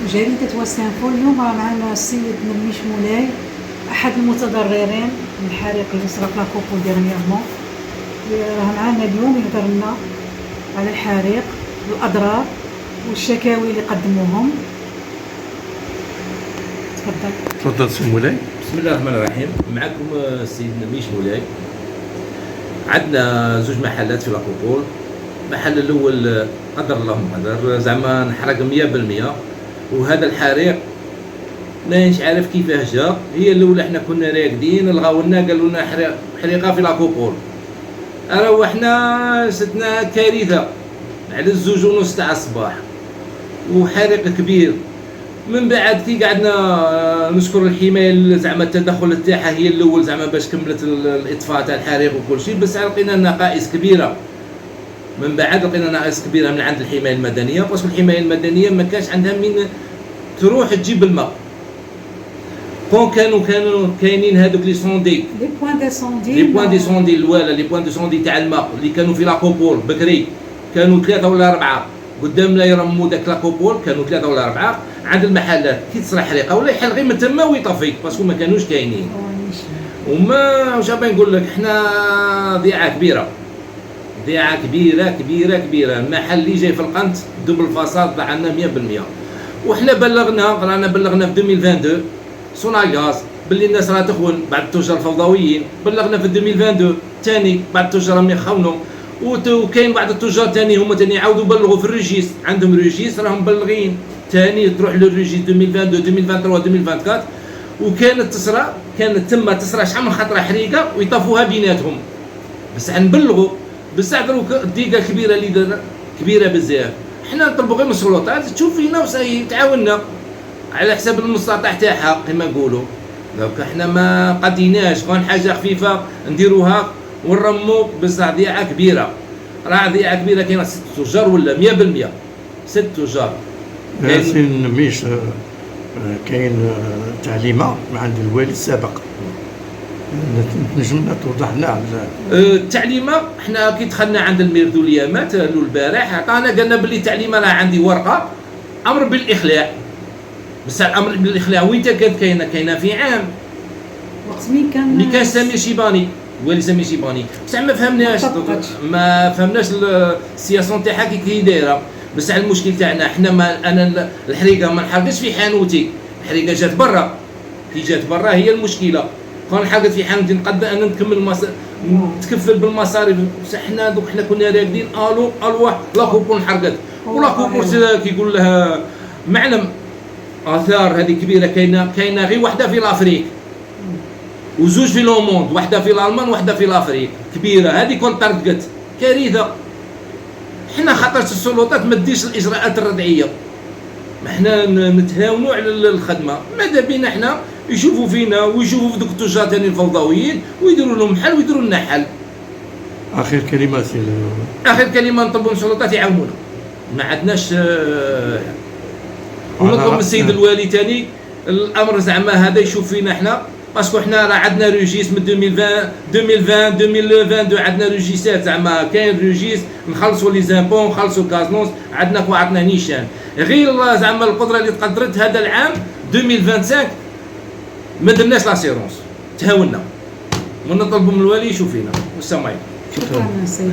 جريدة وسانفو اليوم راه معنا السيد نميش مولاي، أحد المتضررين من الحريق اللي صرا في لاكوبول ديرنييرمون. راه معنا اليوم يهضر لنا على الحريق والأضرار والشكاوي اللي قدموهم. تفضل سي مولاي. بسم الله الرحمن الرحيم. معكم السيد نميش مولاي. عندنا زوج محلات في لاكوبول. المحل الاول قدر اللهم قدر زعما انحرق 100%، وهذا الحريق مانيش عارف كيفاه جا. هي الاولى حنا كنا راقدين لغاو لنا قالوا لنا حريقه في لاكوبول. راهو حنا شتنا كارثه على 2:30 تاع الصباح وحريق كبير. من بعد كي قعدنا نشكر الحمايه زعما التدخل تاعها هي الاول زعما باش كملت الاطفاء تاع الحريق وكل شيء، بس لقينا نقائص كبيره. من بعد لقينا نقائص كبيره من عند الحمايه المدنيه، باسكو الحمايه المدنيه ما كانش عندها من تروح تجيب الماء. كانوا كاينين هذوك لي سوندي لي بوان ديسوندي الاولى، لي بوان ديسوندي تاع الماء اللي كانوا في لاكوبول بكري، كانوا 3 ولا 4 قدامنا يرموا داك لاكوبول، كانوا 3 ولا 4 عند المحلات. كي تصرى حريقه ولا يحل غير من تما ويطفي باسكو ما كانوش كاينين. وما واش باغي نقول لك، حنا ضيعه كبيره، ضيعه كبيره كبيره كبيره. المحل اللي جاي في القنت دوبل فاصاد ضاع لنا 100%. وحنا رانا بلغنا في 2022 سوناغاز باللي الناس راه تخون بعد التجار الفوضويين. بلغنا في 2022 ثاني بعد التجار راهم يخونوا. وكاين بعض التجار ثاني هما ثاني يعاودوا يبلغوا في الريجيست، عندهم ريجيست راهم مبلغين ثاني تروح للريجيست 2022 2023 2024. كانت تما تصرى شحال من خطره حريقه ويطفوها بيناتهم، بصح نبلغوا بصح دروك الديقه كبيره اللي دار كبيره بزاف. حنا نطلبوا غير من السلطات تشوف فينا وسهي تعاوننا على حساب المستطاع تاعها كما نقولوا. دونك حنا ما قديناش كون حاجه خفيفه نديروها ونرموا، بصح ضيعه كبيره. راه ضيعه كبيره. كاين 6 تجار ولا 100%، 6 تجار. سي نميش كاين تعليمات من عند الوالي السابق، نجم توضح لنا التعليمه. حنا كي دخلنا عند الميردو اليامات البارح عطانا قالنا باللي التعليمه راه عندي ورقه امر بالاخلاء. بس الامر بالاخلاء وين كاينه في عام وقت مين كان سمير شيباني، الوالي سمير شيباني. بصح ما فهمناش السياسه تاعها كي دايره. بصح المشكل تاعنا حنا انا الحريقه ما نحرقش في حانوتي، الحريقه جات برا. كي جات برا هي المشكله. كون حرقت في حانوتي نقدر انا نكمل نتكفل بالمصاريف. بصح حنا كنا راقدين الو لاكوبول حرقت. ولاكوبول كي يقول لها معلم اثار هذه كبيره. كاينه غير وحده في الافريق وزوج في لوموند، وحده في الالمان وحده في الافريق كبيره. هذه كون طردقت كارثه. حنا خاطر السلطات ما تديش الاجراءات الردعيه، ما حنا نتهاونوا على الخدمه. ماذا بينا حنا يشوفوا فينا ويشوفوا في دوك التجار ثاني الفوضويين ويديروا لهم حل ويديروا لنا حل. اخر كلمه سي اخر كلمه نطلبوا من السلطات يعاونونا، ما عندناش. ونطلب من السيد الوالي ثاني الامر زعما هذا يشوف فينا حنا، باسكو حنا راه عندنا ريجيس من 2022 عندنا ريجيسات زعما كاين ريجيس نخلصوا لي زامبون نخلصوا كازنوس عندنا عطنا نيشان. غير زعما القدره اللي تقدرت هذا العام 2025 ما درناش لاسيرونس، تهاونا. ونطلبوا من الوالي يشوف فينا. والسلام عليكم. شكرا سيدي.